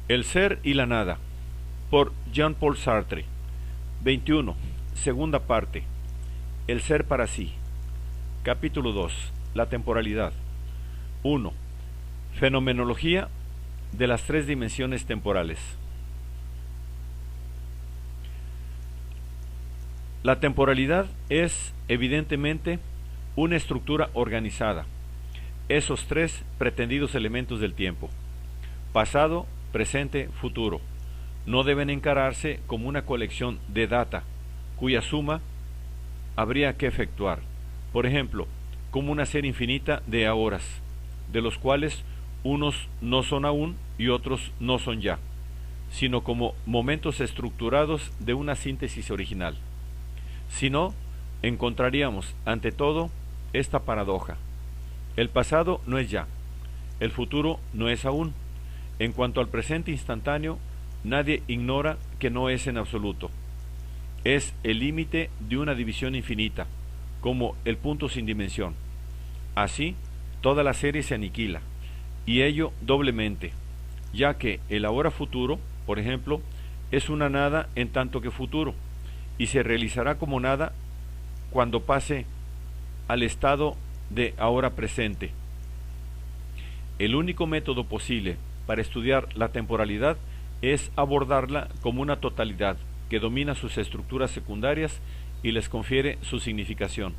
El ser y la nada, por Jean-Paul Sartre. 21. Segunda parte. El ser para sí. Capítulo 2. La temporalidad. 1. Fenomenología de las tres dimensiones temporales. La temporalidad es, evidentemente, una estructura organizada. Esos tres pretendidos elementos del tiempo: pasado, presente, futuro, no deben encararse como una colección de data cuya suma habría que efectuar, por ejemplo, como una serie infinita de ahoras, de los cuales unos no son aún y otros no son ya, sino como momentos estructurados de una síntesis original. Si no, encontraríamos ante todo esta paradoja: el pasado no es ya, el futuro no es aún. En cuanto al presente instantáneo, nadie ignora que no es en absoluto. Es el límite de una división infinita, como el punto sin dimensión. Así, toda la serie se aniquila, y ello doblemente, ya que el ahora futuro, por ejemplo, es una nada en tanto que futuro, y se realizará como nada cuando pase al estado de ahora presente. El único método posible para estudiar la temporalidad es abordarla como una totalidad que domina sus estructuras secundarias y les confiere su significación.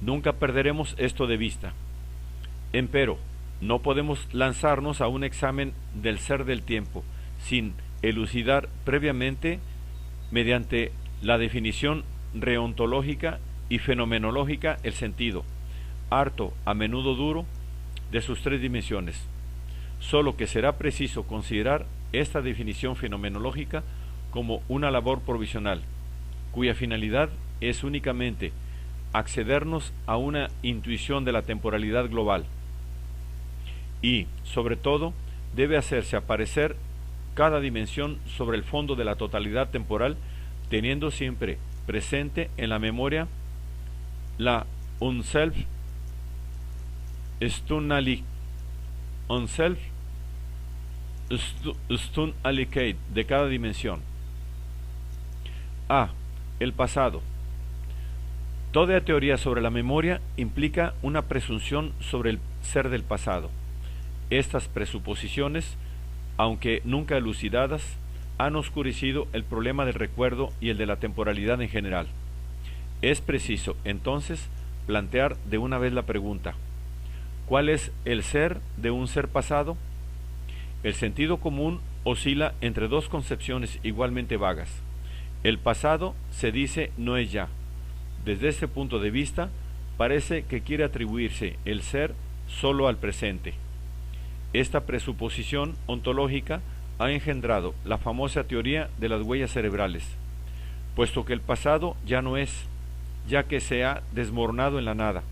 Nunca perderemos esto de vista. Empero, no podemos lanzarnos a un examen del ser del tiempo sin elucidar previamente, mediante la definición reontológica y fenomenológica, el sentido, harto a menudo duro, de sus tres dimensiones. Solo que será preciso considerar esta definición fenomenológica como una labor provisional, cuya finalidad es únicamente accedernos a una intuición de la temporalidad global, y, sobre todo, debe hacerse aparecer cada dimensión sobre el fondo de la totalidad temporal, teniendo siempre presente en la memoria la unself Stunnaligkeit de cada dimensión. A. El pasado. Toda teoría sobre la memoria implica una presunción sobre el ser del pasado. Estas presuposiciones, aunque nunca elucidadas, han oscurecido el problema del recuerdo y el de la temporalidad en general. Es preciso, entonces, plantear de una vez la pregunta: ¿cuál es el ser de un ser pasado? El sentido común oscila entre dos concepciones igualmente vagas. El pasado, se dice, no es ya. Desde este punto de vista, parece que quiere atribuirse el ser solo al presente. Esta presuposición ontológica ha engendrado la famosa teoría de las huellas cerebrales, puesto que el pasado ya no es, ya que se ha desmoronado en la nada.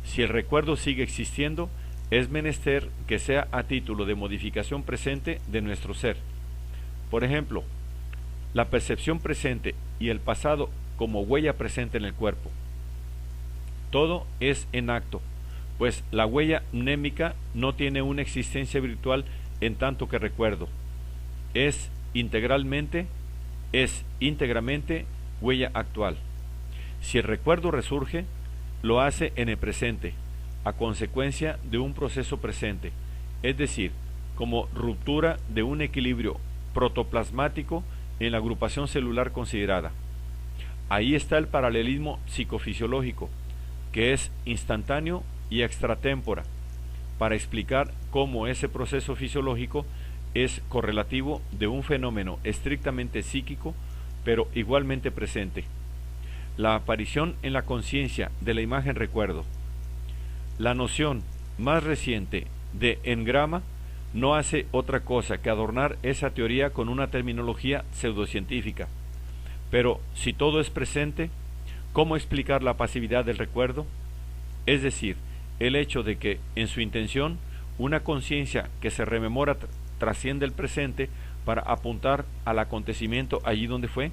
Si el recuerdo sigue existiendo, es menester que sea a título de modificación presente de nuestro ser. Por ejemplo, la percepción presente y el pasado como huella presente en el cuerpo. Todo es en acto, pues la huella mnémica no tiene una existencia virtual en tanto que recuerdo. Es íntegramente huella actual. Si el recuerdo resurge, lo hace en el presente, a consecuencia de un proceso presente, es decir, como ruptura de un equilibrio protoplasmático en la agrupación celular considerada. Ahí está el paralelismo psicofisiológico, que es instantáneo y extratémpora, para explicar cómo ese proceso fisiológico es correlativo de un fenómeno estrictamente psíquico, pero igualmente presente: la aparición en la conciencia de la imagen recuerdo. La noción más reciente de engrama no hace otra cosa que adornar esa teoría con una terminología pseudocientífica. Pero si todo es presente, ¿cómo explicar la pasividad del recuerdo? Es decir, el hecho de que, en su intención, una conciencia que se rememora trasciende el presente para apuntar al acontecimiento allí donde fue.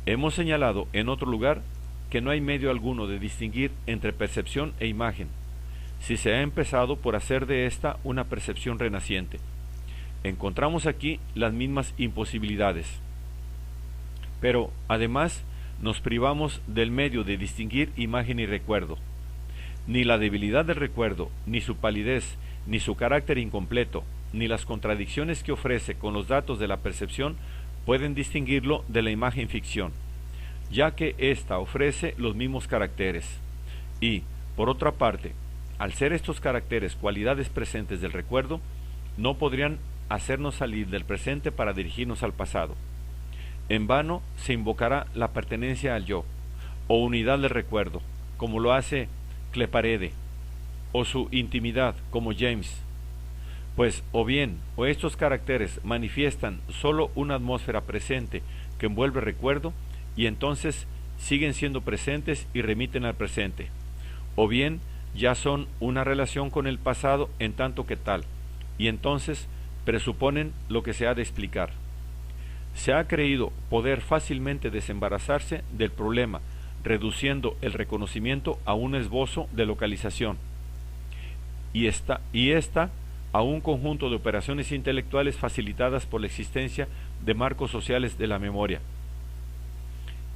Hemos señalado en otro lugar que no hay medio alguno de distinguir entre percepción e imagen, si se ha empezado por hacer de ésta una percepción renaciente. Encontramos aquí las mismas imposibilidades. Pero, además, nos privamos del medio de distinguir imagen y recuerdo. Ni la debilidad del recuerdo, ni su palidez, ni su carácter incompleto, ni las contradicciones que ofrece con los datos de la percepción pueden distinguirlo de la imagen ficción, ya que ésta ofrece los mismos caracteres. Y, por otra parte, al ser estos caracteres cualidades presentes del recuerdo, no podrían hacernos salir del presente para dirigirnos al pasado. En vano se invocará la pertenencia al yo, o unidad del recuerdo, como lo hace Cleparede, o su intimidad, como James. Pues o bien, o estos caracteres manifiestan sólo una atmósfera presente que envuelve recuerdo, y entonces siguen siendo presentes y remiten al presente, o bien ya son una relación con el pasado en tanto que tal, y entonces presuponen lo que se ha de explicar. Se ha creído poder fácilmente desembarazarse del problema, reduciendo el reconocimiento a un esbozo de localización, y esta a un conjunto de operaciones intelectuales facilitadas por la existencia de marcos sociales de la memoria.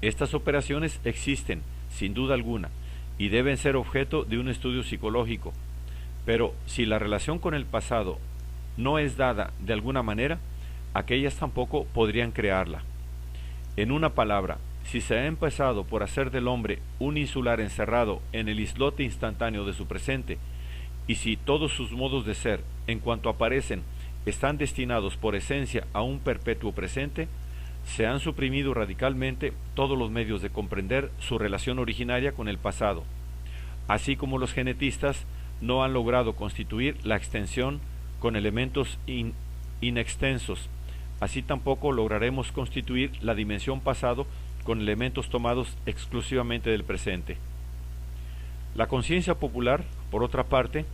Estas operaciones existen, sin duda alguna, y deben ser objeto de un estudio psicológico, pero si la relación con el pasado no es dada de alguna manera, aquellas tampoco podrían crearla. En una palabra, si se ha empezado por hacer del hombre un insular encerrado en el islote instantáneo de su presente, y si todos sus modos de ser, en cuanto aparecen, están destinados por esencia a un perpetuo presente, se han suprimido radicalmente todos los medios de comprender su relación originaria con el pasado, así como los genetistas no han logrado constituir la extensión con elementos inextensos, así tampoco lograremos constituir la dimensión pasado con elementos tomados exclusivamente del presente. La conciencia popular, por otra parte,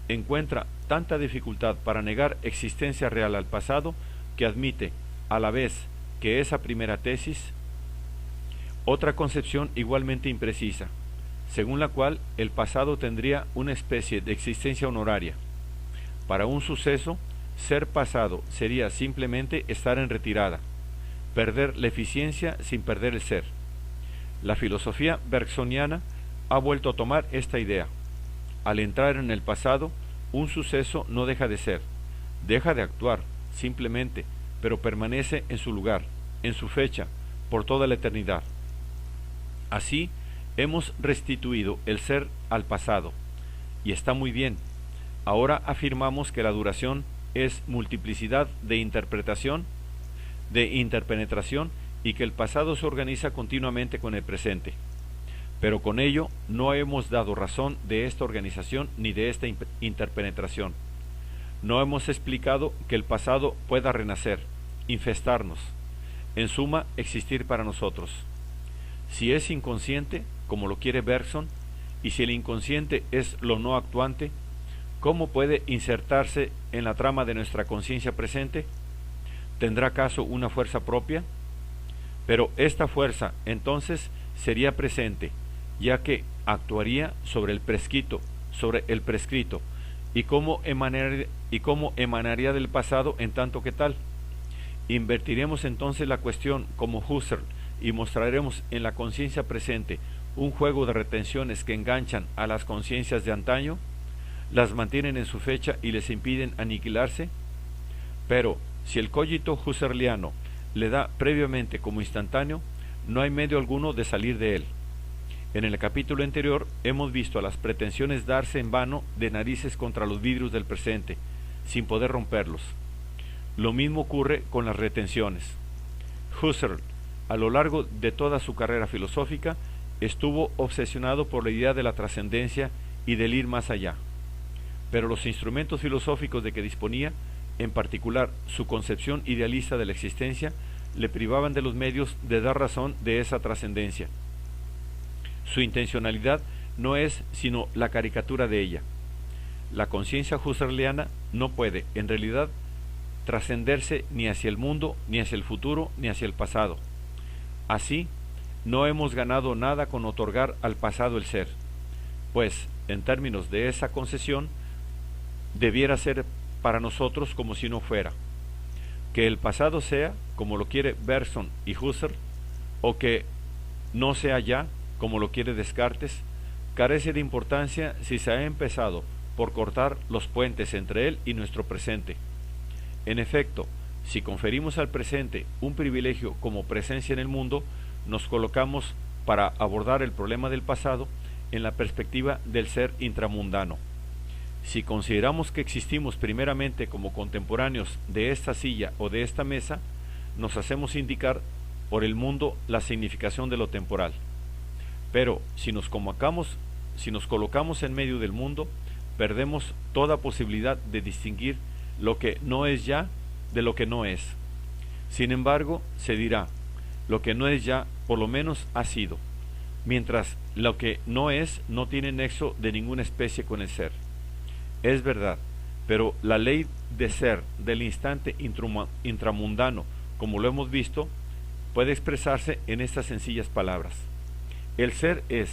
encuentra tanta dificultad para negar existencia real al pasado que admite, a la vez que esa primera tesis, otra concepción igualmente imprecisa, según la cual el pasado tendría una especie de existencia honoraria. Para un suceso, ser pasado sería simplemente estar en retirada, perder la eficiencia sin perder el ser. La filosofía bergsoniana ha vuelto a tomar esta idea. Al entrar en el pasado, un suceso no deja de ser, deja de actuar, simplemente, pero permanece en su lugar, en su fecha, por toda la eternidad. Así, hemos restituido el ser al pasado, y está muy bien. Ahora afirmamos que la duración es multiplicidad de interpretación, de interpenetración, y que el pasado se organiza continuamente con el presente. Pero con ello no hemos dado razón de esta organización ni de esta interpenetración. No hemos explicado que el pasado pueda renacer, infestarnos, en suma, existir para nosotros. Si es inconsciente, como lo quiere Bergson, y si el inconsciente es lo no actuante, ¿cómo puede insertarse en la trama de nuestra conciencia presente? ¿Tendrá acaso una fuerza propia? Pero esta fuerza, entonces, sería presente, ya que actuaría sobre el prescrito, y cómo emanaría del pasado en tanto que tal. Invertiremos entonces la cuestión como Husserl y mostraremos en la conciencia presente un juego de retenciones que enganchan a las conciencias de antaño, las mantienen en su fecha y les impiden aniquilarse. Pero si el cogito husserliano le da previamente como instantáneo, no hay medio alguno de salir de él. En el capítulo anterior hemos visto a las pretensiones darse en vano de narices contra los vidrios del presente, sin poder romperlos. Lo mismo ocurre con las retenciones. Husserl, a lo largo de toda su carrera filosófica, estuvo obsesionado por la idea de la trascendencia y del ir más allá. Pero los instrumentos filosóficos de que disponía, en particular su concepción idealista de la existencia, le privaban de los medios de dar razón de esa trascendencia. Su intencionalidad no es sino la caricatura de ella. La conciencia husserliana no puede, en realidad, trascenderse ni hacia el mundo, ni hacia el futuro, ni hacia el pasado. Así, no hemos ganado nada con otorgar al pasado el ser, pues, en términos de esa concesión, debiera ser para nosotros como si no fuera. Que el pasado sea, como lo quiere Bergson y Husserl, o que no sea ya, como lo quiere Descartes, carece de importancia si se ha empezado por cortar los puentes entre él y nuestro presente. En efecto, si conferimos al presente un privilegio como presencia en el mundo, nos colocamos para abordar el problema del pasado en la perspectiva del ser intramundano. Si consideramos que existimos primeramente como contemporáneos de esta silla o de esta mesa, nos hacemos indicar por el mundo la significación de lo temporal. Pero si nos colocamos en medio del mundo, perdemos toda posibilidad de distinguir lo que no es ya de lo que no es. Sin embargo, se dirá, lo que no es ya, por lo menos ha sido, mientras lo que no es no tiene nexo de ninguna especie con el ser. Es verdad, pero la ley de ser del instante intramundano, como lo hemos visto, puede expresarse en estas sencillas palabras. El ser es,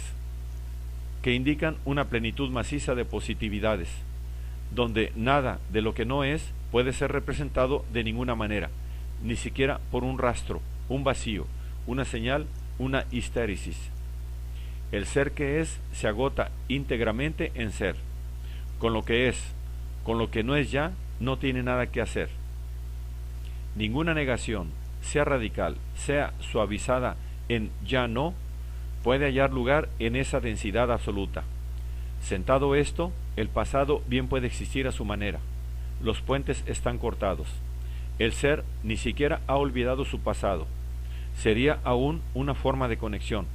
que indican una plenitud maciza de positividades, donde nada de lo que no es puede ser representado de ninguna manera, ni siquiera por un rastro, un vacío, una señal, una histéresis. El ser que es se agota íntegramente en ser. Con lo que es, con lo que no es ya, no tiene nada que hacer. Ninguna negación, sea radical, sea suavizada en ya no, puede hallar lugar en esa densidad absoluta. Sentado esto, el pasado bien puede existir a su manera. Los puentes están cortados. El ser ni siquiera ha olvidado su pasado. Sería aún una forma de conexión.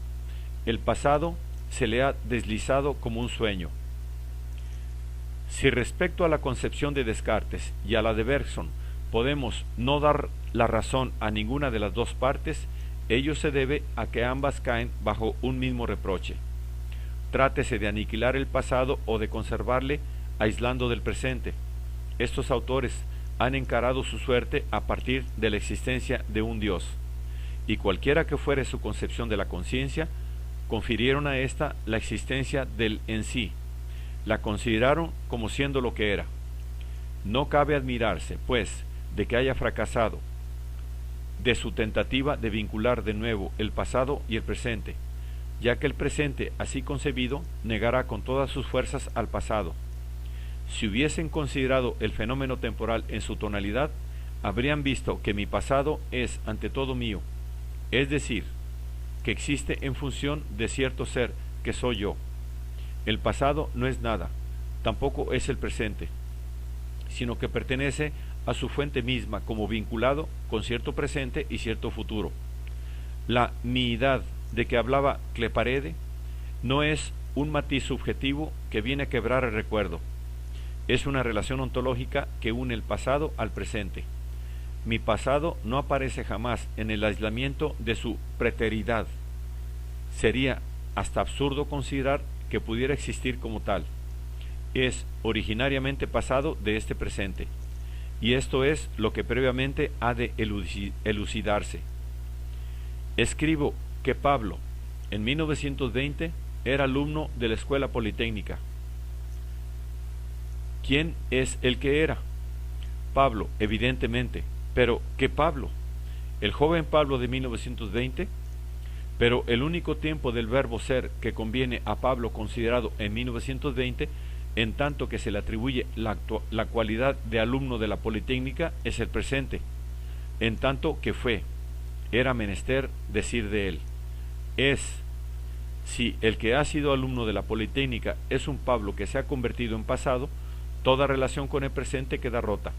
El pasado se le ha deslizado como un sueño. Si respecto a la concepción de Descartes y a la de Bergson podemos no dar la razón a ninguna de las dos partes, ello se debe a que ambas caen bajo un mismo reproche. Trátese de aniquilar el pasado o de conservarle aislando del presente. Estos autores han encarado su suerte a partir de la existencia de un Dios, y cualquiera que fuere su concepción de la conciencia, confirieron a ésta la existencia del en sí, la consideraron como siendo lo que era. No cabe admirarse, pues, de que haya fracasado de su tentativa de vincular de nuevo el pasado y el presente, ya que el presente, así concebido, negará con todas sus fuerzas al pasado. Si hubiesen considerado el fenómeno temporal en su tonalidad, habrían visto que mi pasado es ante todo mío, es decir, que existe en función de cierto ser que soy yo. El pasado no es nada, tampoco es el presente, sino que pertenece a su fuente misma como vinculado con cierto presente y cierto futuro. La miidad de que hablaba Cleparede no es un matiz subjetivo que viene a quebrar el recuerdo, es una relación ontológica que une el pasado al presente. Mi pasado no aparece jamás en el aislamiento de su preteridad. Sería hasta absurdo considerar que pudiera existir como tal. Es originariamente pasado de este presente, y esto es lo que previamente ha de elucidarse. Escribo que Pablo, en 1920, era alumno de la Escuela Politécnica. ¿Quién es el que era? Pablo, evidentemente, pero ¿qué Pablo? ¿El joven Pablo de 1920? Pero el único tiempo del verbo ser que conviene a Pablo considerado en 1920, en tanto que se le atribuye la cualidad de alumno de la Politécnica, es el presente, en tanto que era menester decir de él. Si el que ha sido alumno de la Politécnica es un Pablo que se ha convertido en pasado, toda relación con el presente queda rota.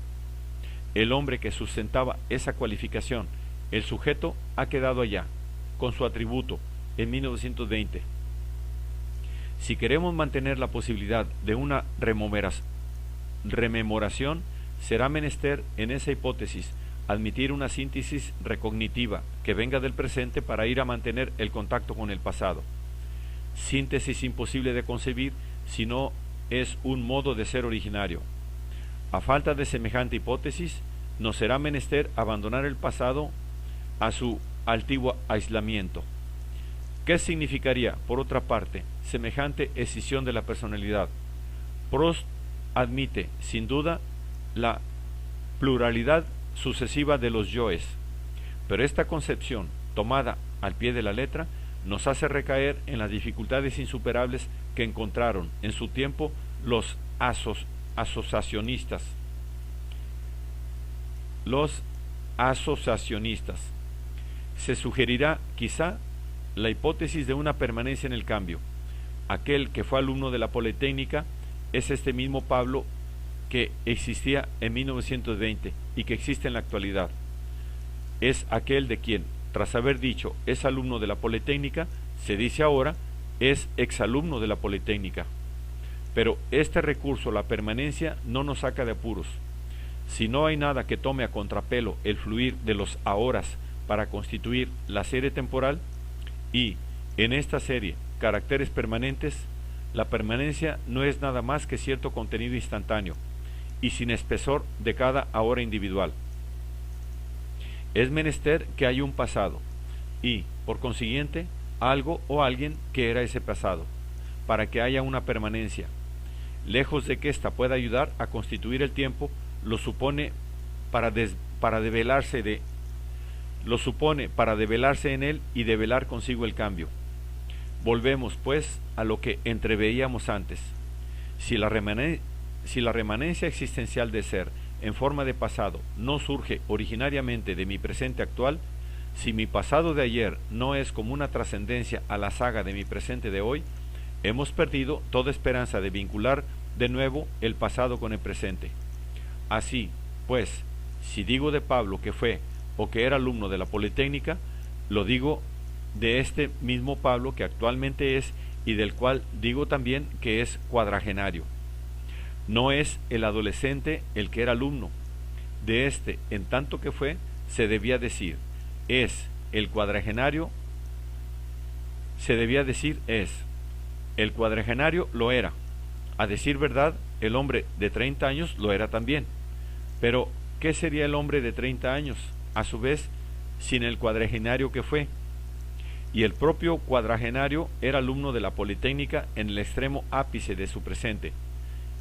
El hombre que sustentaba esa cualificación, el sujeto, ha quedado allá, con su atributo, en 1920. Si queremos mantener la posibilidad de una rememoración, será menester, en esa hipótesis, admitir una síntesis recognitiva que venga del presente para ir a mantener el contacto con el pasado. Síntesis imposible de concebir si no es un modo de ser originario. A falta de semejante hipótesis, nos será menester abandonar el pasado a su altivo aislamiento. ¿Qué significaría, por otra parte, semejante escisión de la personalidad? Proust admite, sin duda, la pluralidad sucesiva de los yoes, pero esta concepción, tomada al pie de la letra, nos hace recaer en las dificultades insuperables que encontraron en su tiempo los asociacionistas. Se sugerirá quizá la hipótesis de una permanencia en el cambio. Aquel que fue alumno de la Politécnica es este mismo Pablo que existía en 1920 y que existe en la actualidad. Es aquel de quien, tras haber dicho es alumno de la Politécnica, se dice ahora es exalumno de la Politécnica. Pero este recurso a la permanencia no nos saca de apuros. Si no hay nada que tome a contrapelo el fluir de los ahoras para constituir la serie temporal, y en esta serie caracteres permanentes, la permanencia no es nada más que cierto contenido instantáneo y sin espesor de cada ahora individual. Es menester que haya un pasado y, por consiguiente, algo o alguien que era ese pasado, para que haya una permanencia. Lejos de que ésta pueda ayudar a constituir el tiempo, lo supone para develarse en él y develar consigo el cambio. Volvemos, pues, a lo que entreveíamos antes. Si la remanencia existencial de ser en forma de pasado no surge originariamente de mi presente actual, si mi pasado de ayer no es como una trascendencia a la saga de mi presente de hoy, hemos perdido toda esperanza de vincular de nuevo el pasado con el presente. Así, pues, si digo de Pablo que fue o que era alumno de la Politécnica, lo digo de este mismo Pablo que actualmente es y del cual digo también que es cuadragenario. No es el adolescente el que era alumno. De este, en tanto que fue, se debía decir, es el cuadragenario, se debía decir es. El cuadragenario lo era. A decir verdad, el hombre de 30 años lo era también. Pero, ¿qué sería el hombre de 30 años, a su vez, sin el cuadragenario que fue? Y el propio cuadragenario era alumno de la Politécnica en el extremo ápice de su presente.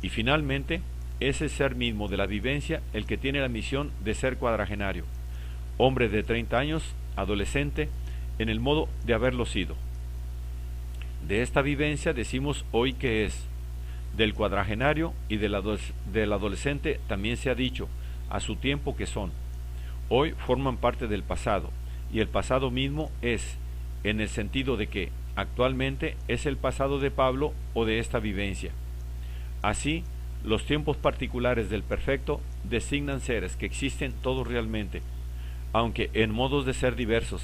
Y finalmente, es el ser mismo de la vivencia el que tiene la misión de ser cuadragenario, hombre de 30 años, adolescente, en el modo de haberlo sido. De esta vivencia decimos hoy que es. Del cuadragenario y del adolescente también se ha dicho, a su tiempo que son. Hoy forman parte del pasado, y el pasado mismo es, en el sentido de que actualmente es el pasado de Pablo o de esta vivencia. Así, los tiempos particulares del perfecto designan seres que existen todos realmente, aunque en modos de ser diversos,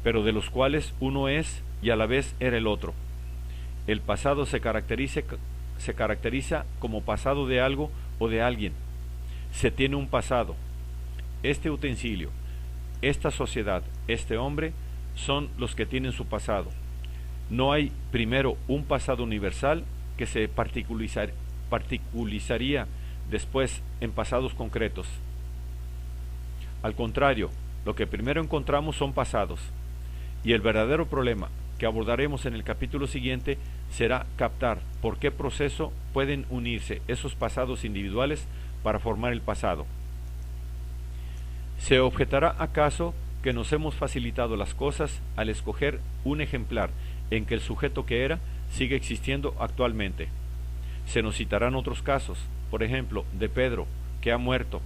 pero de los cuales uno es y a la vez era el otro. El pasado se caracteriza como pasado de algo o de alguien. Se tiene un pasado. Este utensilio, esta sociedad, este hombre, son los que tienen su pasado. No hay primero un pasado universal que se particularizaría después en pasados concretos. Al contrario, lo que primero encontramos son pasados, y el verdadero problema que abordaremos en el capítulo siguiente será captar por qué proceso pueden unirse esos pasados individuales para formar el pasado. ¿Se objetará acaso que nos hemos facilitado las cosas al escoger un ejemplar en que el sujeto que era sigue existiendo actualmente? Se nos citarán otros casos, por ejemplo, de Pedro, que ha muerto.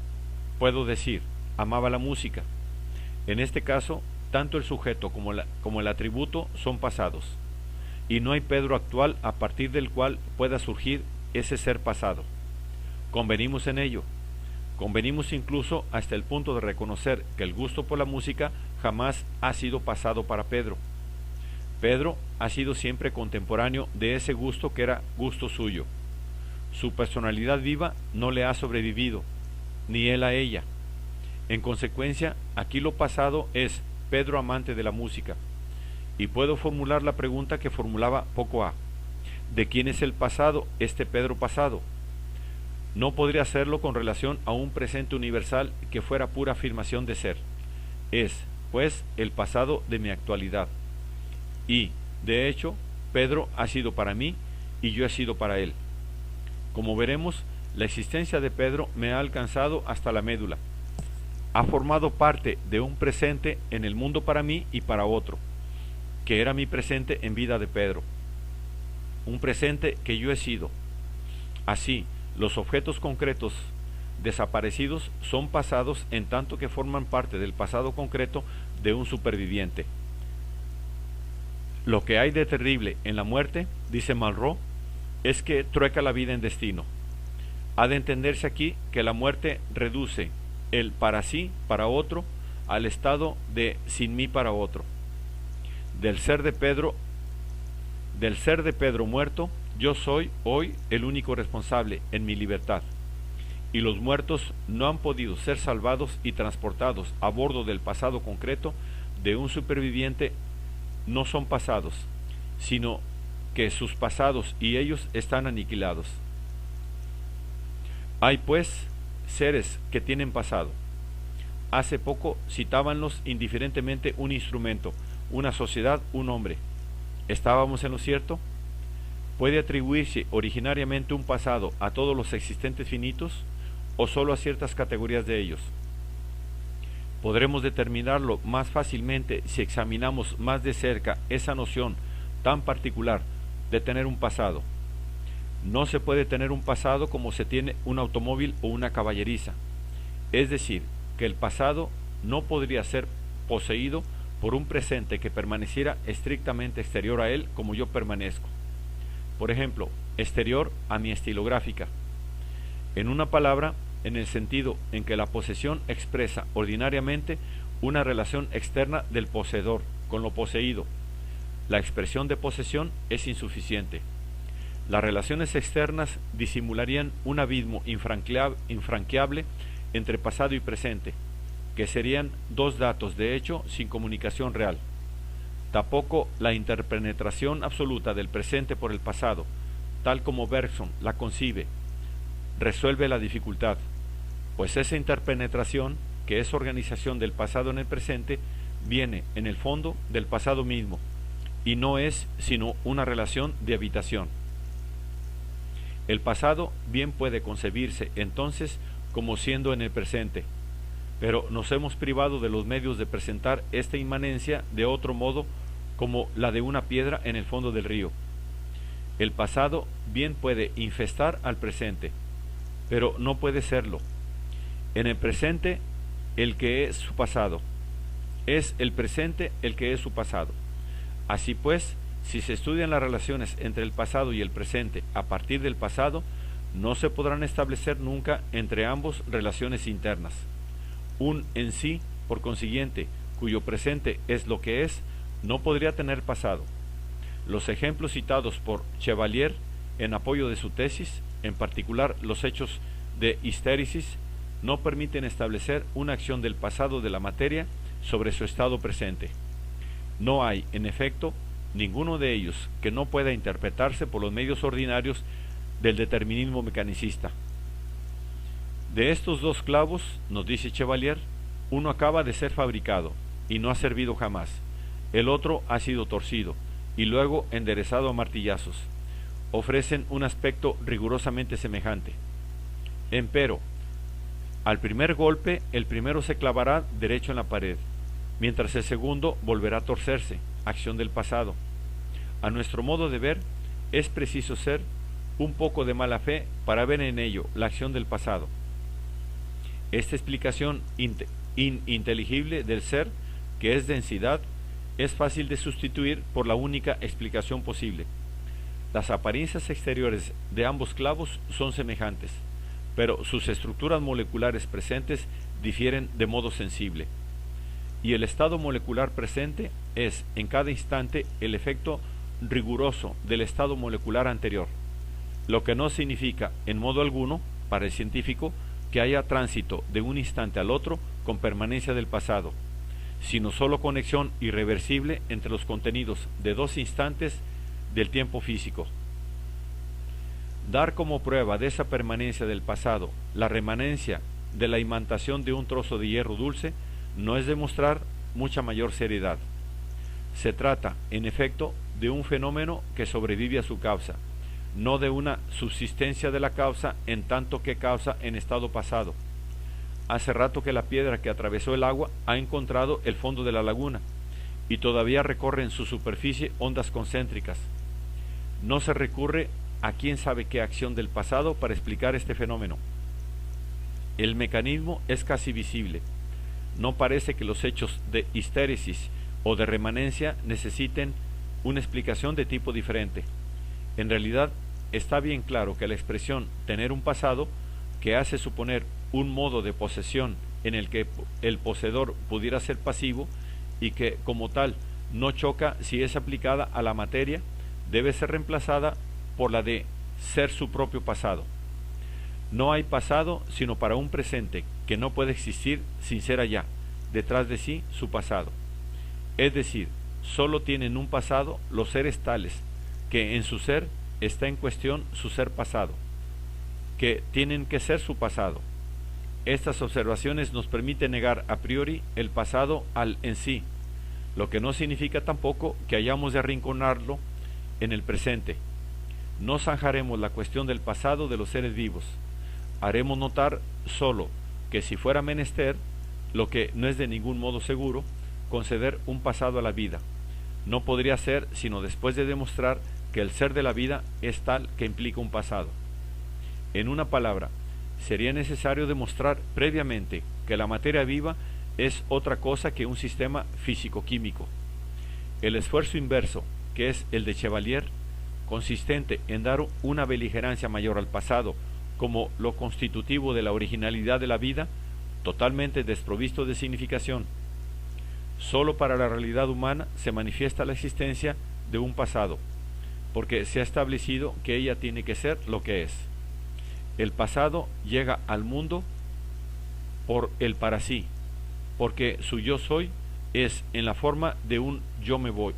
Puedo decir, amaba la música. En este caso, tanto el sujeto como el atributo son pasados, y no hay Pedro actual a partir del cual pueda surgir ese ser pasado. Convenimos en ello. Convenimos incluso hasta el punto de reconocer que el gusto por la música jamás ha sido pasado para Pedro. Pedro ha sido siempre contemporáneo de ese gusto que era gusto suyo. Su personalidad viva no le ha sobrevivido, ni él a ella. En consecuencia, aquí lo pasado es Pedro amante de la música. Y puedo formular la pregunta que formulaba poco a. ¿De quién es el pasado, este Pedro pasado? No podría hacerlo con relación a un presente universal que fuera pura afirmación de ser. Es, pues, el pasado de mi actualidad. Y, de hecho, Pedro ha sido para mí y yo he sido para él. Como veremos, la existencia de Pedro me ha alcanzado hasta la médula. ha formado parte de un presente en el mundo para mí y para otro, que era mi presente en vida de Pedro, un presente que yo he sido. Así, los objetos concretos desaparecidos son pasados en tanto que forman parte del pasado concreto de un superviviente. Lo que hay de terrible en la muerte, dice Malraux, es que trueca la vida en destino. Ha de entenderse aquí que la muerte reduce el para sí, para otro, al estado de sin mí para otro. Del ser de Pedro muerto, yo soy hoy el único responsable en mi libertad. Y los muertos no han podido ser salvados y transportados a bordo del pasado concreto de un superviviente. No son pasados, sino que sus pasados y ellos están aniquilados. Hay pues seres que tienen pasado. Hace poco citábanlos indiferentemente un instrumento, una sociedad, un hombre. ¿Estábamos en lo cierto? ¿Puede atribuirse originariamente un pasado a todos los existentes finitos o solo a ciertas categorías de ellos? Podremos determinarlo más fácilmente si examinamos más de cerca esa noción tan particular de tener un pasado. No se puede tener un pasado como se tiene un automóvil o una caballeriza. Es decir, que el pasado no podría ser poseído por un presente que permaneciera estrictamente exterior a él como yo permanezco. Por ejemplo, exterior a mi estilográfica. En una palabra, en el sentido en que la posesión expresa ordinariamente una relación externa del poseedor con lo poseído. La expresión de posesión es insuficiente. Las relaciones externas disimularían un abismo infranqueable entre pasado y presente, que serían dos datos de hecho sin comunicación real. Tampoco la interpenetración absoluta del presente por el pasado, tal como Bergson la concibe, resuelve la dificultad, pues esa interpenetración, que es organización del pasado en el presente, viene en el fondo del pasado mismo, y no es sino una relación de habitación. El pasado bien puede concebirse entonces como siendo en el presente, pero nos hemos privado de los medios de presentar esta inmanencia de otro modo, como la de una piedra en el fondo del río. El pasado bien puede infestar al presente, pero no puede serlo. En el presente, el que es su pasado. Es el presente el que es su pasado. Así pues, si se estudian las relaciones entre el pasado y el presente a partir del pasado, no se podrán establecer nunca entre ambos relaciones internas. Un en sí, por consiguiente, cuyo presente es lo que es, no podría tener pasado. Los ejemplos citados por Chevalier en apoyo de su tesis, en particular los hechos de histéresis, no permiten establecer una acción del pasado de la materia sobre su estado presente. No hay, en efecto, ninguno de ellos que no pueda interpretarse por los medios ordinarios del determinismo mecanicista. De estos dos clavos, nos dice Chevalier, uno acaba de ser fabricado y no ha servido jamás. El otro ha sido torcido y luego enderezado a martillazos. Ofrecen un aspecto rigurosamente semejante. Empero, al primer golpe, el primero se clavará derecho en la pared, mientras el segundo volverá a torcerse, acción del pasado. A nuestro modo de ver, es preciso ser un poco de mala fe para ver en ello la acción del pasado. Esta explicación ininteligible del ser, que es densidad, es fácil de sustituir por la única explicación posible. Las apariencias exteriores de ambos clavos son semejantes, pero sus estructuras moleculares presentes difieren de modo sensible. Y el estado molecular presente es, en cada instante, el efecto riguroso del estado molecular anterior, lo que no significa, en modo alguno, para el científico, que haya tránsito de un instante al otro con permanencia del pasado, sino sólo conexión irreversible entre los contenidos de dos instantes del tiempo físico. Dar como prueba de esa permanencia del pasado la remanencia de la imantación de un trozo de hierro dulce no es demostrar mucha mayor seriedad. Se trata, en efecto, de un fenómeno que sobrevive a su causa, no de una subsistencia de la causa en tanto que causa en estado pasado. hace rato que la piedra que atravesó el agua ha encontrado el fondo de la laguna y todavía recorre en su superficie ondas concéntricas. No se recurre a quién sabe qué acción del pasado para explicar este fenómeno. El mecanismo es casi visible. No parece que los hechos de histéresis o de remanencia necesiten una explicación de tipo diferente. En realidad, está bien claro que la expresión tener un pasado, que hace suponer un modo de posesión en el que el poseedor pudiera ser pasivo y que como tal no choca si es aplicada a la materia, debe ser reemplazada por la de ser su propio pasado. No hay pasado sino para un presente que no puede existir sin ser allá, detrás de sí, su pasado. Es decir, solo tienen un pasado los seres tales que en su ser está en cuestión su ser pasado, que tienen que ser su pasado. Estas observaciones nos permiten negar a priori el pasado al en sí, lo que no significa tampoco que hayamos de arrinconarlo en el presente. No zanjaremos la cuestión del pasado de los seres vivos. Haremos notar solo que si fuera menester, lo que no es de ningún modo seguro, conceder un pasado a la vida, no podría ser sino después de demostrar que el ser de la vida es tal que implica un pasado. En una palabra, sería necesario demostrar previamente que la materia viva es otra cosa que un sistema físico-químico. El esfuerzo inverso, que es el de Chevalier, consistente en dar una beligerancia mayor al pasado como lo constitutivo de la originalidad de la vida, totalmente desprovisto de significación. Solo para la realidad humana se manifiesta la existencia de un pasado, porque se ha establecido que ella tiene que ser lo que es. El pasado llega al mundo por el para sí, porque su yo soy es en la forma de un yo me voy.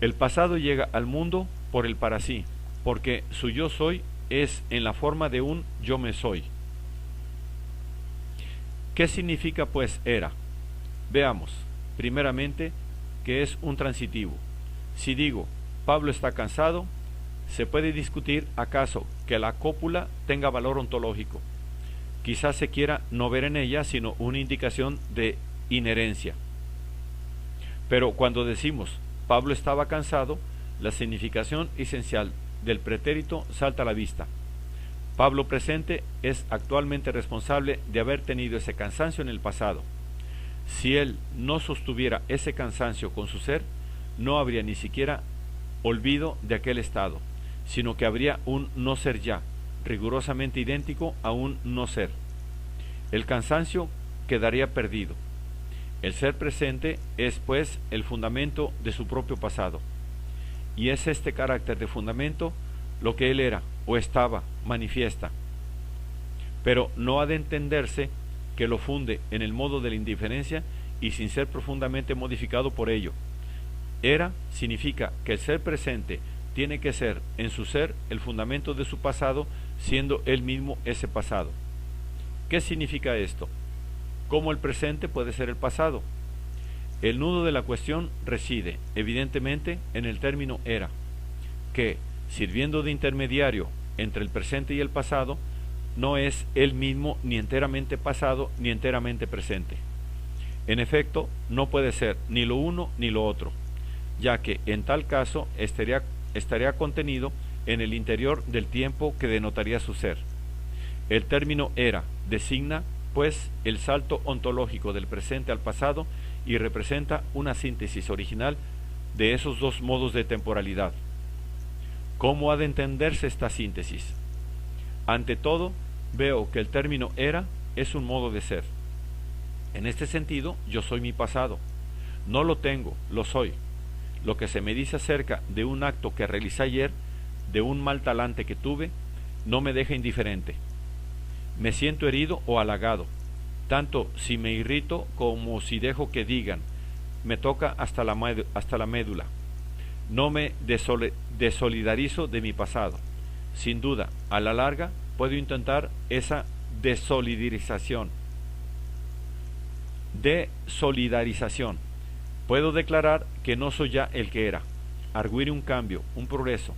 El pasado llega al mundo por el para sí, porque su yo soy es en la forma de un yo me soy. ¿Qué significa pues era? Veamos, primeramente, que es un transitivo. Si digo, Pablo está cansado, se puede discutir acaso que la cópula tenga valor ontológico. Quizás se quiera no ver en ella sino una indicación de inherencia. Pero cuando decimos Pablo estaba cansado, la significación esencial del pretérito salta a la vista. Pablo presente es actualmente responsable de haber tenido ese cansancio en el pasado. Si él no sostuviera ese cansancio con su ser, no habría ni siquiera olvido de aquel estado, sino que habría un no ser ya, rigurosamente idéntico a un no ser. El cansancio quedaría perdido. El ser presente es, pues, el fundamento de su propio pasado. Y es este carácter de fundamento lo que él era o estaba, manifiesta. Pero no ha de entenderse que lo funde en el modo de la indiferencia y sin ser profundamente modificado por ello. Era significa que el ser presente tiene que ser en su ser el fundamento de su pasado, siendo él mismo ese pasado. ¿Qué significa esto? ¿Cómo el presente puede ser el pasado? El nudo de la cuestión reside, evidentemente, en el término era, que, sirviendo de intermediario entre el presente y el pasado, no es él mismo ni enteramente pasado ni enteramente presente. En efecto, no puede ser ni lo uno ni lo otro, ya que en tal caso estaría contenido en el interior del tiempo que denotaría su ser. El término era designa, pues, el salto ontológico del presente al pasado y representa una síntesis original de esos dos modos de temporalidad. ¿Cómo ha de entenderse esta síntesis? Ante todo, veo que el término era es un modo de ser. En este sentido, yo soy mi pasado. No lo tengo, lo soy. Lo que se me dice acerca de un acto que realicé ayer, de un mal talante que tuve, no me deja indiferente. Me siento herido o halagado, tanto si me irrito como si dejo que digan, me toca hasta la médula. No me desolidarizo de mi pasado. Sin duda, a la larga, puedo intentar esa desolidarización. Puedo declarar que no soy ya el que era, arguir un cambio, un progreso,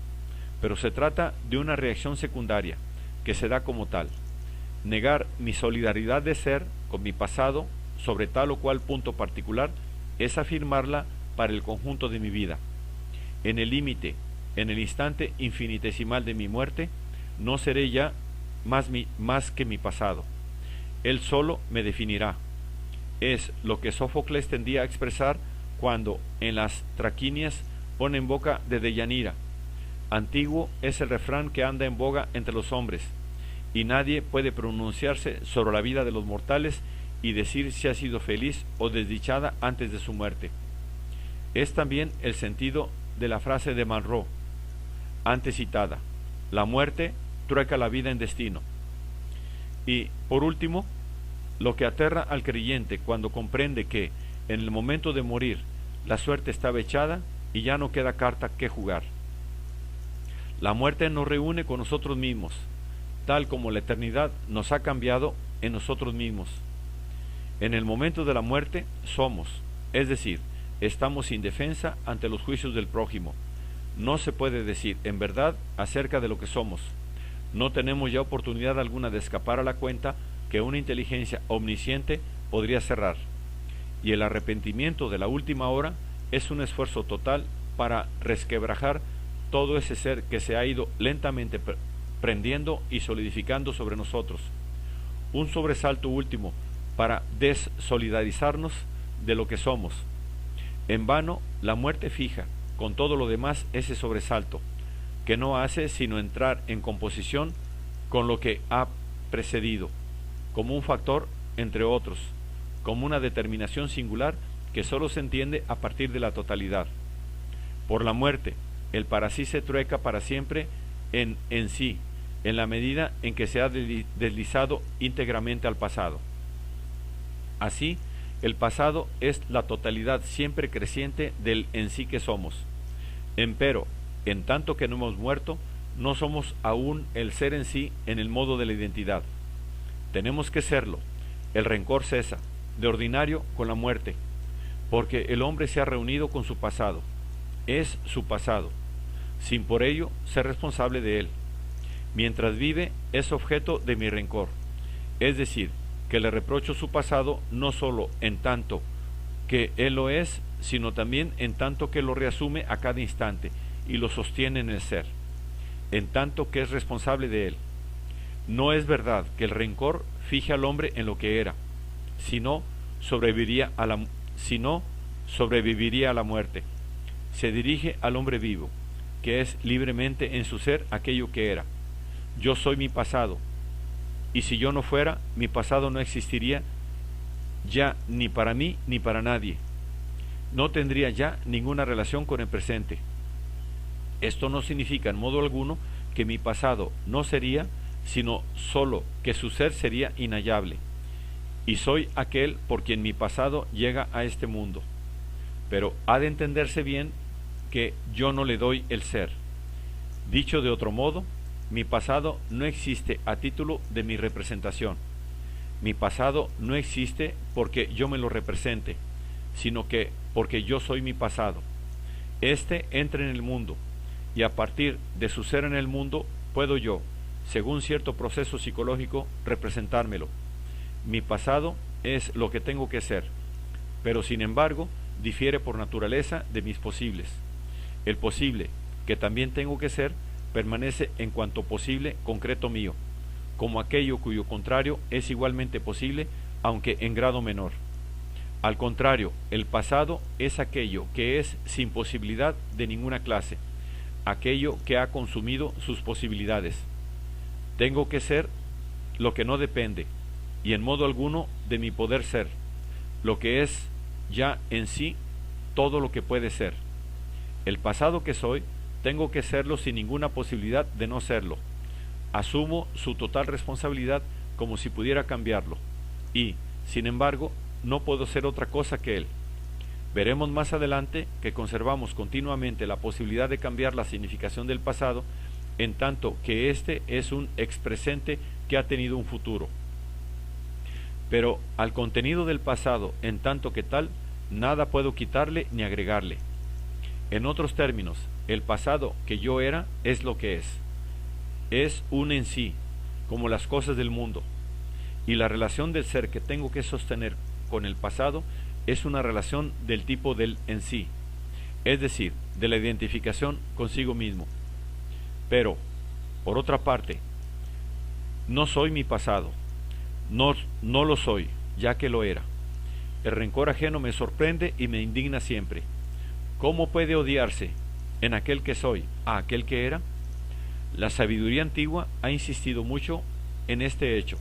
pero se trata de una reacción secundaria, que se da como tal. Negar mi solidaridad de ser con mi pasado sobre tal o cual punto particular es afirmarla para el conjunto de mi vida. En el límite, en el instante infinitesimal de mi muerte, no seré ya más que mi pasado. Él solo me definirá. Es lo que Sófocles tendía a expresar cuando en las Traquinias pone en boca de Deyanira: antiguo es el refrán que anda en boga entre los hombres, y nadie puede pronunciarse sobre la vida de los mortales y decir si ha sido feliz o desdichada antes de su muerte. Es también el sentido de la frase de Monroe, antes citada: la muerte trueca la vida en destino. Y, por último, lo que aterra al creyente cuando comprende que, en el momento de morir, la suerte estaba echada y ya no queda carta que jugar. La muerte nos reúne con nosotros mismos, tal como la eternidad nos ha cambiado en nosotros mismos. En el momento de la muerte somos, es decir, estamos sin defensa ante los juicios del prójimo. No se puede decir en verdad acerca de lo que somos. No tenemos ya oportunidad alguna de escapar a la cuenta que una inteligencia omnisciente podría cerrar. Y el arrepentimiento de la última hora es un esfuerzo total para resquebrajar todo ese ser que se ha ido lentamente prendiendo y solidificando sobre nosotros. Un sobresalto último para desolidarizarnos de lo que somos. En vano la muerte fija con todo lo demás ese sobresalto, que no hace sino entrar en composición con lo que ha precedido, como un factor entre otros, como una determinación singular que sólo se entiende a partir de la totalidad. Por la muerte, el para sí se trueca para siempre en sí, en la medida en que se ha deslizado íntegramente al pasado. Así, el pasado es la totalidad siempre creciente del en sí que somos. Empero, en tanto que no hemos muerto, no somos aún el ser en sí en el modo de la identidad. Tenemos que serlo. El rencor cesa, de ordinario, con la muerte, porque el hombre se ha reunido con su pasado. Es su pasado, sin por ello ser responsable de él. Mientras vive, es objeto de mi rencor. Es decir, que le reprocho su pasado no sólo en tanto que él lo es, sino también en tanto que lo reasume a cada instante y lo sostiene en el ser, en tanto que es responsable de él. No es verdad que el rencor fije al hombre en lo que era, sino sobreviviría a la muerte. Se dirige al hombre vivo, que es libremente en su ser aquello que era. Yo soy mi pasado, y si yo no fuera, mi pasado no existiría ya ni para mí ni para nadie. No tendría ya ninguna relación con el presente. Esto no significa en modo alguno que mi pasado no sería, sino sólo que su ser sería inhallable, y soy aquel por quien mi pasado llega a este mundo. Pero ha de entenderse bien que yo no le doy el ser. Dicho de otro modo, mi pasado no existe a título de mi representación. Mi pasado no existe porque yo me lo represente, sino que porque yo soy mi pasado. Este entra en el mundo, y a partir de su ser en el mundo puedo yo, según cierto proceso psicológico, representármelo. Mi pasado es lo que tengo que ser, pero sin embargo difiere por naturaleza de mis posibles. El posible, que también tengo que ser, permanece en cuanto posible concreto mío, como aquello cuyo contrario es igualmente posible, aunque en grado menor. Al contrario, el pasado es aquello que es sin posibilidad de ninguna clase, aquello que ha consumido sus posibilidades. Tengo que ser lo que no depende, y en modo alguno de mi poder ser, lo que es ya en sí todo lo que puede ser. El pasado que soy, tengo que serlo sin ninguna posibilidad de no serlo. Asumo su total responsabilidad como si pudiera cambiarlo, y, sin embargo, no puedo ser otra cosa que él. Veremos más adelante que conservamos continuamente la posibilidad de cambiar la significación del pasado, en tanto que éste es un expresente que ha tenido un futuro. Pero al contenido del pasado, en tanto que tal, nada puedo quitarle ni agregarle. En otros términos, el pasado que yo era es lo que es. Es un en sí, como las cosas del mundo. y la relación del ser que tengo que sostener con el pasado es una relación del tipo del en sí, es decir, de la identificación consigo mismo. Pero, por otra parte, no soy mi pasado, no lo soy, ya que lo era. El rencor ajeno me sorprende y me indigna siempre. ¿Cómo puede odiarse en aquel que soy a aquel que era? La sabiduría antigua ha insistido mucho en este hecho.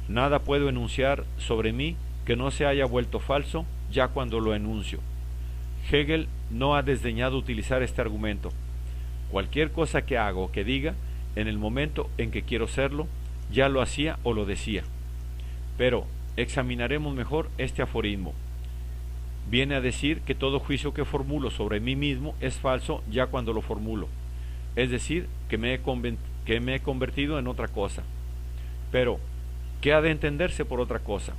Nada puedo enunciar sobre mí que no se haya vuelto falso ya cuando lo enuncio. Hegel no ha desdeñado utilizar este argumento. Cualquier cosa que haga o que diga, en el momento en que quiero serlo, ya lo hacía o lo decía. Pero examinaremos mejor este aforismo. Viene a decir que todo juicio que formulo sobre mí mismo es falso ya cuando lo formulo, es decir, que me he convertido en otra cosa. Pero, ¿qué ha de entenderse por otra cosa?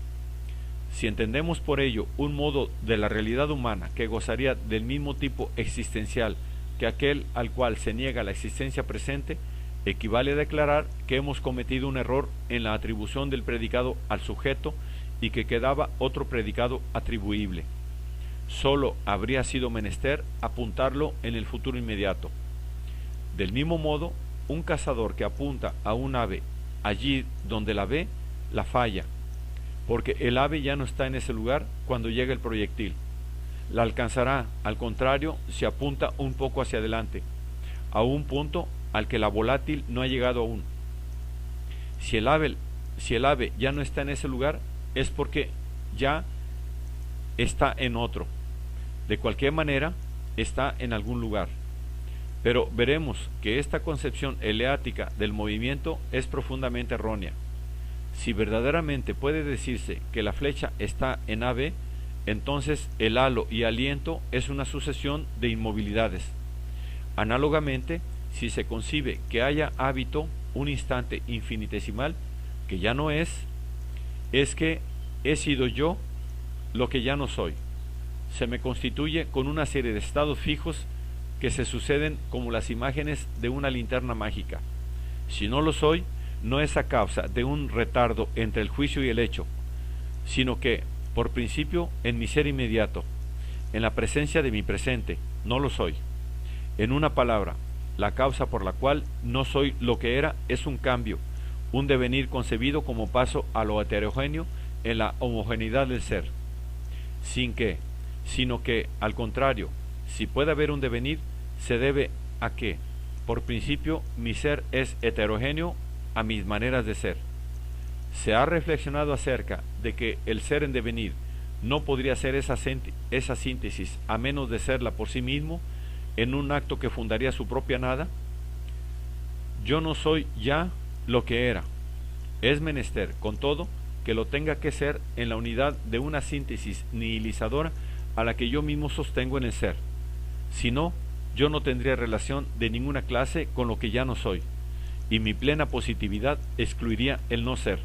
Si entendemos por ello un modo de la realidad humana que gozaría del mismo tipo existencial que aquel al cual se niega la existencia presente, equivale a declarar que hemos cometido un error en la atribución del predicado al sujeto y que quedaba otro predicado atribuible. Sólo habría sido menester apuntarlo en el futuro inmediato. Del mismo modo, un cazador que apunta a un ave allí donde la ve, la falla, porque el ave ya no está en ese lugar cuando llega el proyectil. La alcanzará, al contrario, si apunta un poco hacia adelante, a un punto al que la volátil no ha llegado aún. Si el ave ya no está en ese lugar, es porque ya está en otro. De cualquier manera, está en algún lugar. Pero veremos que esta concepción eleática del movimiento es profundamente errónea. Si verdaderamente puede decirse que la flecha está en AB, entonces el halo y aliento es una sucesión de inmovilidades. Análogamente, si se concibe que haya hábito un instante infinitesimal, que ya no es que he sido yo lo que ya no soy. Se me constituye con una serie de estados fijos que se suceden como las imágenes de una linterna mágica. Si no lo soy, no es a causa de un retardo entre el juicio y el hecho, sino que, por principio, en mi ser inmediato, en la presencia de mi presente, no lo soy. En una palabra, la causa por la cual no soy lo que era es un cambio, un devenir concebido como paso a lo heterogéneo en la homogeneidad del ser, sino que, al contrario, si puede haber un devenir, se debe a que, por principio, mi ser es heterogéneo a mis maneras de ser. Se ha reflexionado acerca de que el ser en devenir no podría ser esa síntesis a menos de serla por sí mismo en un acto que fundaría su propia nada. Yo no soy ya lo que era. Es menester, con todo, que lo tenga que ser en la unidad de una síntesis nihilizadora a la que yo mismo sostengo en el ser. Si no, yo no tendría relación de ninguna clase con lo que ya no soy, y mi plena positividad excluiría el no ser,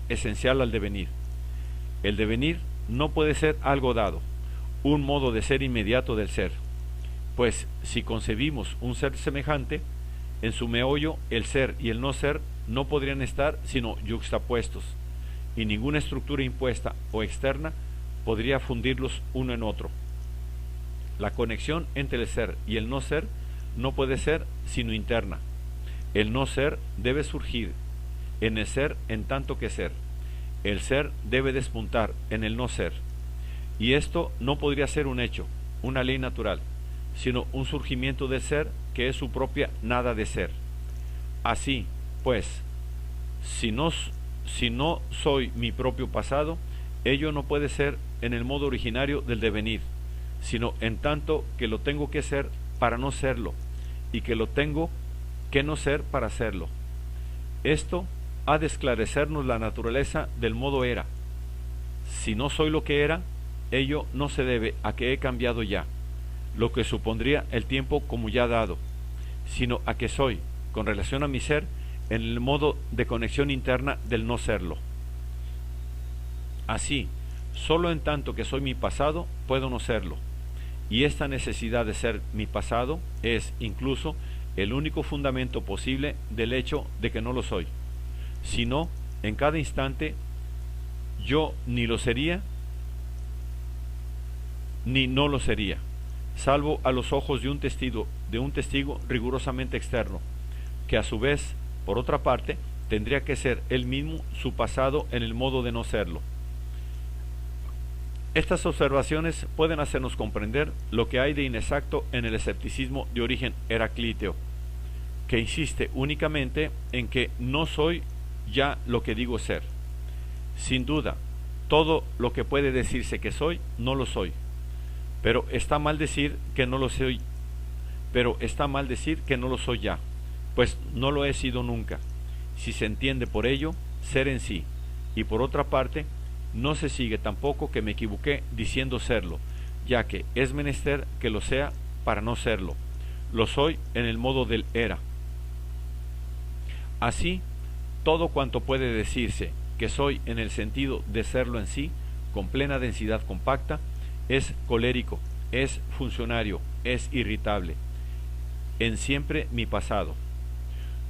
esencial al devenir. El devenir no puede ser algo dado, un modo de ser inmediato del ser, pues si concebimos un ser semejante, en su meollo el ser y el no ser no podrían estar sino yuxtapuestos, y ninguna estructura impuesta o externa podría fundirlos uno en otro. La conexión entre el ser y el no ser no puede ser sino interna. El no ser debe surgir en el ser en tanto que ser. El ser debe despuntar en el no ser. Y esto no podría ser un hecho, una ley natural, sino un surgimiento del ser que es su propia nada de ser. Así, pues, si no soy mi propio pasado, ello no puede ser en el modo originario del devenir, sino en tanto que lo tengo que ser para no serlo, y que lo tengo que no ser para serlo. Esto ha de esclarecernos la naturaleza del modo era. Si no soy lo que era, ello no se debe a que he cambiado ya, lo que supondría el tiempo como ya dado, sino a que soy, con relación a mi ser, en el modo de conexión interna del no serlo. Así, solo en tanto que soy mi pasado, puedo no serlo, y esta necesidad de ser mi pasado es, incluso, el único fundamento posible del hecho de que no lo soy. Si no, en cada instante yo ni lo sería, ni no lo sería, salvo a los ojos de un testigo rigurosamente externo, que a su vez, por otra parte, tendría que ser él mismo su pasado en el modo de no serlo. Estas observaciones pueden hacernos comprender lo que hay de inexacto en el escepticismo de origen heraclíteo, que insiste únicamente en que no soy ya lo que digo ser. Sin duda, todo lo que puede decirse que soy, no lo soy. Pero está mal decir que no lo soy. Pero está mal decir que no lo soy ya, pues no lo he sido nunca, si se entiende por ello ser en sí. Y por otra parte, no se sigue tampoco que me equivoqué diciendo serlo, ya que es menester que lo sea para no serlo. Lo soy en el modo del era. Así, todo cuanto puede decirse que soy en el sentido de serlo en sí, con plena densidad compacta, es colérico, es funcionario, es irritable. En siempre mi pasado.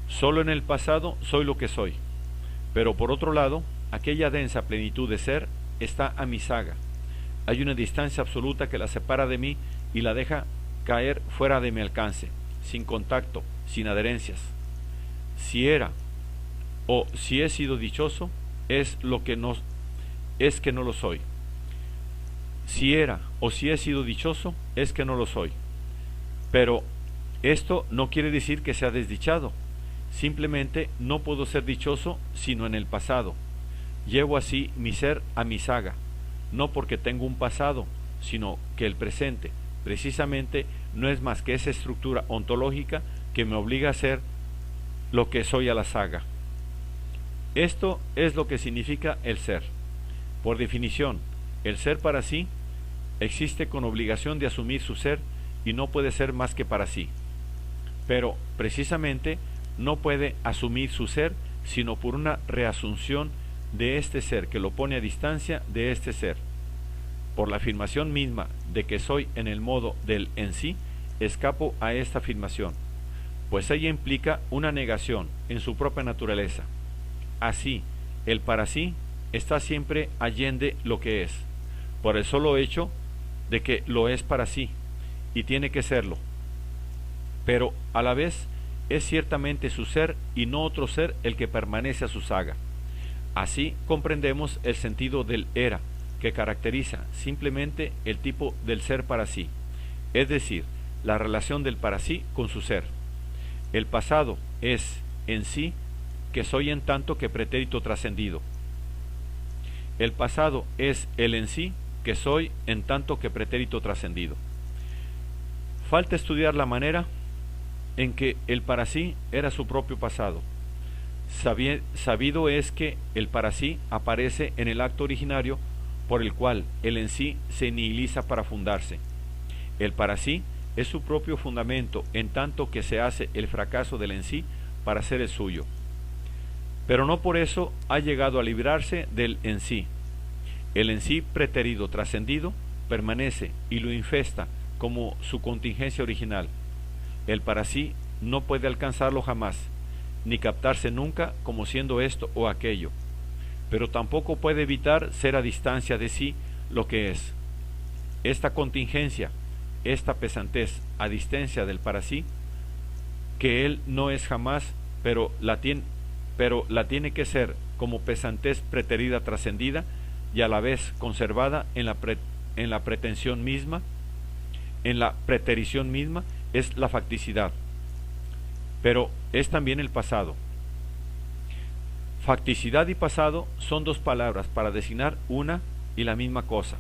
Solo en el pasado soy lo que soy. Pero por otro lado, aquella densa plenitud de ser está a mi saga. Hay una distancia absoluta que la separa de mí y la deja caer fuera de mi alcance, sin contacto, sin adherencias. Si era o si he sido dichoso, es que no lo soy. Si era o si he sido dichoso, es que no lo soy. Pero esto no quiere decir que sea desdichado. Simplemente no puedo ser dichoso sino en el pasado. Llevo así mi ser a mi saga, no porque tengo un pasado, sino que el presente, precisamente, no es más que esa estructura ontológica que me obliga a ser lo que soy a la saga. Esto es lo que significa el ser. Por definición, el ser para sí existe con obligación de asumir su ser y no puede ser más que para sí. Pero, precisamente, no puede asumir su ser sino por una reasunción de este ser que lo pone a distancia de este ser. Por la afirmación misma de que soy en el modo del en sí, escapo a esta afirmación, pues ella implica una negación en su propia naturaleza. Así, el para sí está siempre allende lo que es, por el solo hecho de que lo es para sí, y tiene que serlo. Pero, a la vez, es ciertamente su ser y no otro ser el que permanece a su saga. Así comprendemos el sentido del era, que caracteriza simplemente el tipo del ser para sí, es decir, la relación del para sí con su ser. El pasado es, en sí, que soy en tanto que pretérito trascendido. El pasado es el en sí, que soy en tanto que pretérito trascendido. Falta estudiar la manera en que el para sí era su propio pasado. Sabido es que el para sí aparece en el acto originario por el cual el en sí se nihiliza para fundarse. El para sí es su propio fundamento en tanto que se hace el fracaso del en sí para ser el suyo. Pero no por eso ha llegado a librarse del en sí. El en sí preterido trascendido permanece y lo infesta como su contingencia original. El para sí no puede alcanzarlo jamás, ni captarse nunca como siendo esto o aquello, pero tampoco puede evitar ser a distancia de sí lo que es. Esta contingencia, esta pesantez a distancia del para sí, que él no es jamás, pero la tiene que ser como pesantez preterida trascendida y a la vez conservada en la pretensión misma, en la preterición misma, es la facticidad. Pero es también el pasado. Facticidad y pasado son dos palabras para designar una y la misma cosa.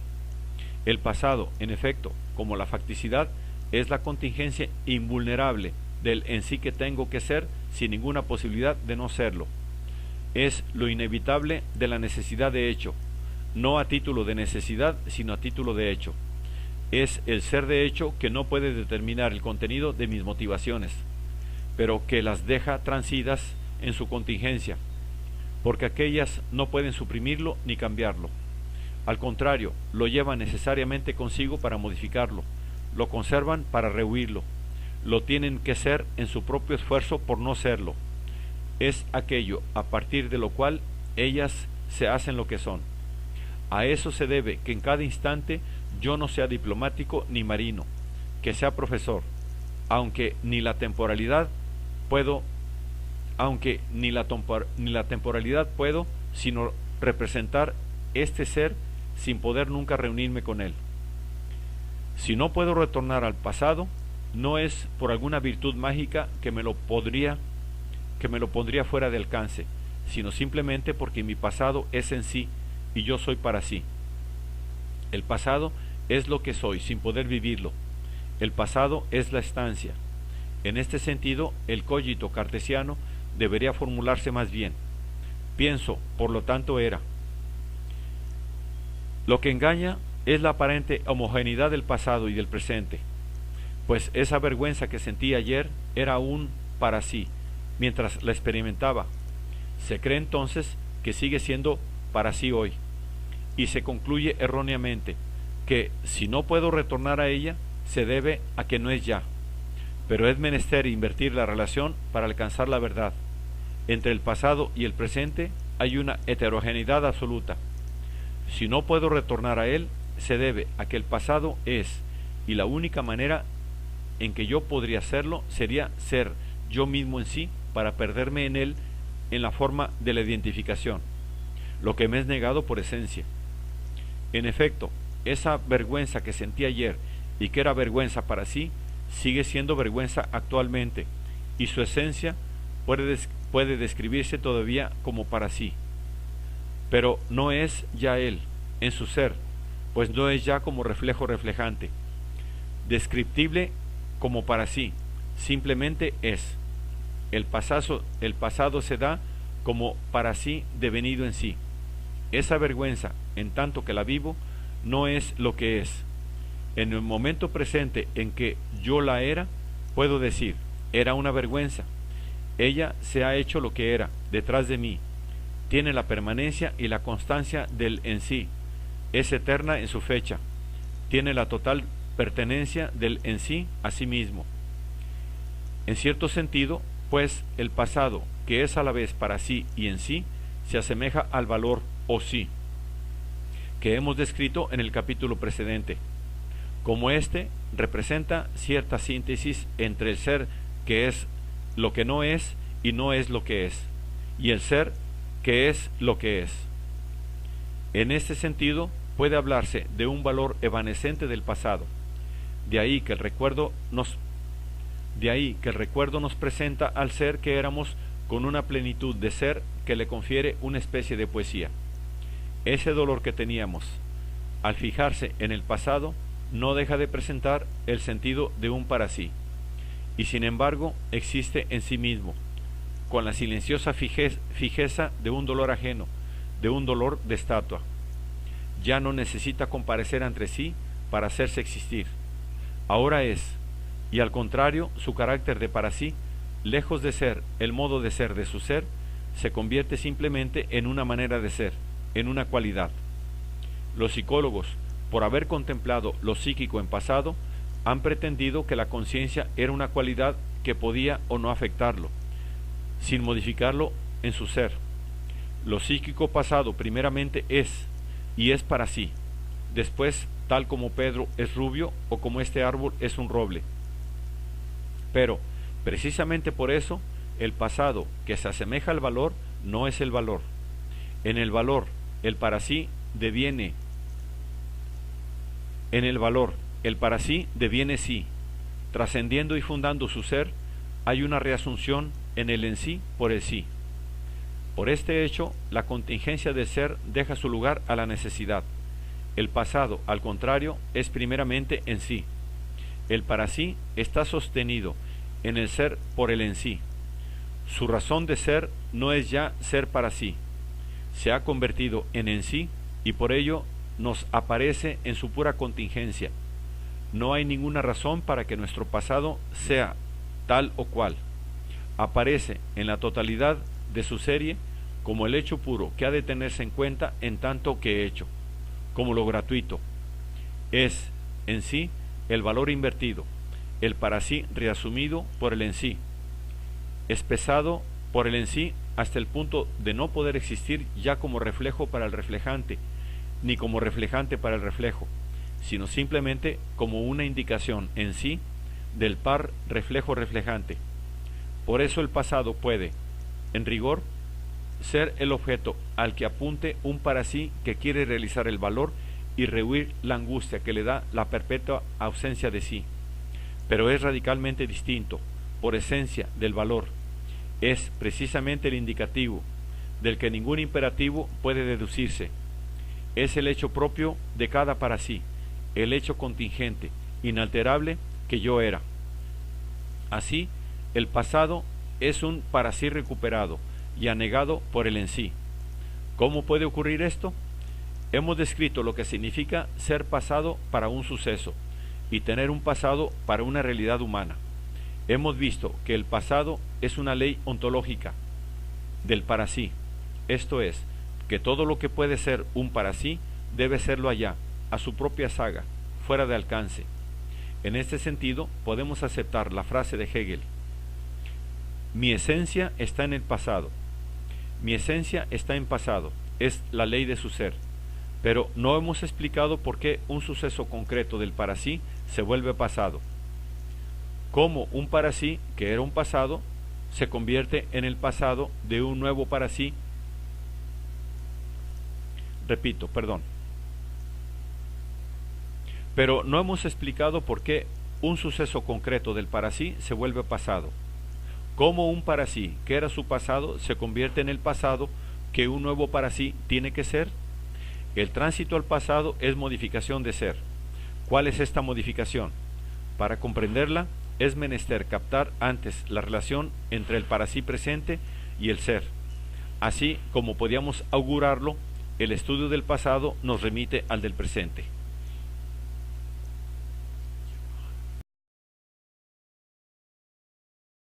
El pasado, en efecto, como la facticidad, es la contingencia invulnerable del en sí que tengo que ser sin ninguna posibilidad de no serlo. Es lo inevitable de la necesidad de hecho, no a título de necesidad, sino a título de hecho. Es el ser de hecho que no puede determinar el contenido de mis motivaciones, pero que las deja transidas en su contingencia, porque aquellas no pueden suprimirlo ni cambiarlo. Al contrario, lo llevan necesariamente consigo para modificarlo, lo conservan para rehuirlo, lo tienen que ser en su propio esfuerzo por no serlo. Es aquello a partir de lo cual ellas se hacen lo que son. A eso se debe que en cada instante yo no sea diplomático ni marino, que sea profesor, aunque ni la temporalidad puedo, sino representar este ser sin poder nunca reunirme con él. Si no puedo retornar al pasado, no es por alguna virtud mágica que me lo pondría fuera de alcance, sino simplemente porque mi pasado es en sí y yo soy para sí. El pasado es lo que soy sin poder vivirlo. El pasado es la estancia. En este sentido, el cogito cartesiano debería formularse más bien. Pienso, por lo tanto era. Lo que engaña es la aparente homogeneidad del pasado y del presente, pues esa vergüenza que sentí ayer era aún para sí, mientras la experimentaba. Se cree entonces que sigue siendo para sí hoy, y se concluye erróneamente que si no puedo retornar a ella, se debe a que no es ya. Pero es menester invertir la relación para alcanzar la verdad. Entre el pasado y el presente hay una heterogeneidad absoluta. Si no puedo retornar a él, se debe a que el pasado es, y la única manera en que yo podría hacerlo sería ser yo mismo en sí para perderme en él en la forma de la identificación, lo que me es negado por esencia. En efecto, esa vergüenza que sentí ayer y que era vergüenza para sí, sigue siendo vergüenza actualmente, y su esencia puede describirse todavía como para sí. Pero no es ya él, en su ser, pues no es ya como reflejo reflejante, descriptible como para sí, simplemente es. El pasado se da como para sí devenido en sí. Esa vergüenza, en tanto que la vivo, no es lo que es. En el momento presente en que yo la era, puedo decir, era una vergüenza. Ella se ha hecho lo que era, detrás de mí. Tiene la permanencia y la constancia del en sí. Es eterna en su fecha. Tiene la total pertenencia del en sí a sí mismo. En cierto sentido, pues el pasado, que es a la vez para sí y en sí, se asemeja al valor o sí, que hemos descrito en el capítulo precedente. Como éste representa cierta síntesis entre el ser que es lo que no es y no es lo que es, y el ser que es lo que es. En este sentido, puede hablarse de un valor evanescente del pasado. De ahí que el recuerdo nos presenta al ser que éramos con una plenitud de ser que le confiere una especie de poesía. Ese dolor que teníamos, al fijarse en el pasado, no deja de presentar el sentido de un para sí, y sin embargo existe en sí mismo, con la silenciosa fijeza de un dolor ajeno, de un dolor de estatua. Ya no necesita comparecer ante sí para hacerse existir. Ahora es, y al contrario, su carácter de para sí, lejos de ser el modo de ser de su ser, se convierte simplemente en una manera de ser, en una cualidad. Los psicólogos, por haber contemplado lo psíquico en pasado, han pretendido que la conciencia era una cualidad que podía o no afectarlo, sin modificarlo en su ser. Lo psíquico pasado primeramente es, y es para sí. Después, tal como Pedro es rubio o como este árbol es un roble. Pero, precisamente por eso, el pasado que se asemeja al valor no es el valor. En el valor, el para sí deviene sí. Trascendiendo y fundando su ser, hay una reasunción en el en sí por el sí. Por este hecho, la contingencia del ser deja su lugar a la necesidad. El pasado, al contrario, es primeramente en sí. El para sí está sostenido en el ser por el en sí. Su razón de ser no es ya ser para sí. Se ha convertido en sí y por ello nos aparece en su pura contingencia. No hay ninguna razón para que nuestro pasado sea tal o cual. Aparece en la totalidad de su serie como el hecho puro que ha de tenerse en cuenta en tanto que hecho, como lo gratuito. Es en sí el valor invertido, el para sí reasumido por el en sí, espesado por el en sí hasta el punto de no poder existir ya como reflejo para el reflejante, ni como reflejante para el reflejo, sino simplemente como una indicación en sí del par reflejo-reflejante. Por eso el pasado puede, en rigor, ser el objeto al que apunte un para sí que quiere realizar el valor y rehuir la angustia que le da la perpetua ausencia de sí. Pero es radicalmente distinto, por esencia, del valor. Es precisamente el indicativo, del que ningún imperativo puede deducirse. Es el hecho propio de cada para sí, el hecho contingente, inalterable que yo era. Así, el pasado es un para sí recuperado y anegado por el en sí. ¿Cómo puede ocurrir esto? Hemos descrito lo que significa ser pasado para un suceso y tener un pasado para una realidad humana. Hemos visto que el pasado es una ley ontológica del para sí, esto es, que todo lo que puede ser un para sí debe serlo allá, a su propia saga, fuera de alcance. En este sentido, podemos aceptar la frase de Hegel: mi esencia está en el pasado. Mi esencia está en pasado, es la ley de su ser. Pero no hemos explicado por qué un suceso concreto del para sí se vuelve pasado. Cómo un para sí, que era un pasado, se convierte en el pasado de un nuevo para sí. Repito, perdón. Pero no hemos explicado por qué un suceso concreto del para sí se vuelve pasado. Cómo un para sí, que era su pasado, se convierte en el pasado que un nuevo para sí tiene que ser. El tránsito al pasado es modificación de ser. ¿Cuál es esta modificación? Para comprenderla, es menester captar antes la relación entre el para sí presente y el ser. Así como podíamos augurarlo, el estudio del pasado nos remite al del presente.